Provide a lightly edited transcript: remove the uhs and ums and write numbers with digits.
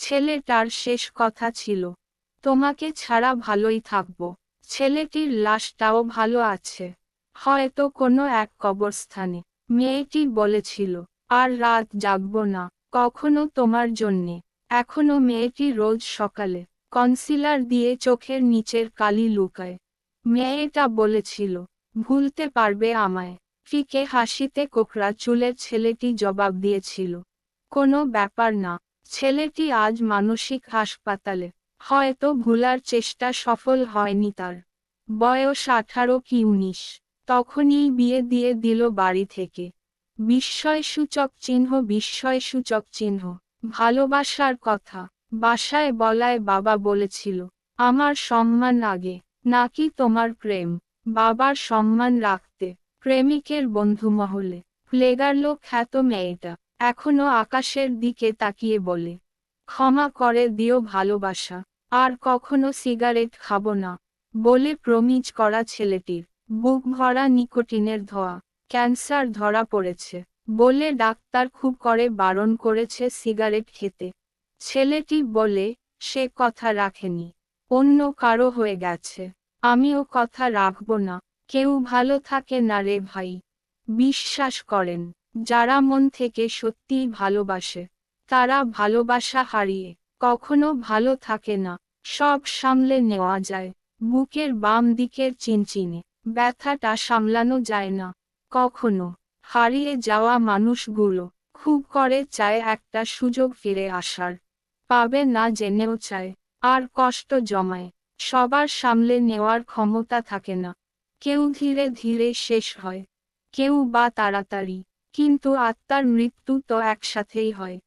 ছেলেটার শেষ কথা ছিল, তোমাকে ছাড়া ভালোই থাকবো। ছেলেটির লাশটাও ভালো আছে, হয়তো কোনো এক কবরস্থানে। মেয়েটি বলেছিল, আর রাত জাগবো না কখনো তোমার জন্যে। এখনো মেয়েটি রোজ সকালে কনসিলার দিয়ে চোখের নিচের কালি লুকায়। মেয়েটা বলেছিল, ভুলতে পারবে আমায়? ফিকে হাসিতে কোকড়া চুলের ছেলেটি জবাব দিয়েছিল, কোনো ব্যাপার না। ছেলেটি আজ মানসিক হাসপাতালে, হয়তো ভুলার চেষ্টা সফল হয়নি তার। বয়স 18 কি 19, তখনই বিয়ে দিয়ে দিল বাড়ি থেকে। বিস্ময়সূচক চিহ্ন, বিস্ময়সূচক চিহ্ন। ভালোবাসার কথা বাসায় বলায় বাবা বলেছিল, আমার সম্মান আগে নাকি তোমার প্রেম? বাবার সম্মান রাখতে প্রেমিকের বন্ধু মহলে প্লেগারলো খ্যাত মেয়েটা এখনো আকাশের দিকে তাকিয়ে বলে, ক্ষমা করে দিও ভালোবাসা, আর কখনো সিগারেট খাবো না বলে প্রমিজ করা ছেলেটির বুক ভরা নিকোটিনের ধোঁয়া। ক্যান্সার ধরা পড়েছে বলে ডাক্তার খুব করে বারণ করেছে সিগারেট খেতে। ছেলেটি বলে, সে কথা রাখেনি, অন্য কারো হয়ে গেছে। আমিও কথা রাখবো না। কেউ ভালো থাকে না রে ভাই। বিশ্বাস করেন, যারা মন থেকে সত্যিই ভালোবাসে, তারা ভালোবাসা হারিয়ে কখনো ভালো থাকে না। সব সামলে নেওয়া যায়, বুকের বাম দিকের চিনচিনে ব্যথাটা সামলানো যায় না। কখনো হারিয়ে যাওয়া মানুষগুলো খুব করে চায় একটা সুযোগ ফিরে আসার, পাবে না জেনেও চায়, আর কষ্ট জমায়। সবার সামলে নেওয়ার ক্ষমতা থাকে না। কেউ ধীরে ধীরে শেষ হয়, কেউ বা তাড়াতাড়ি, কিন্তু আত্মার মৃত্যু তো একসাথেই হয়।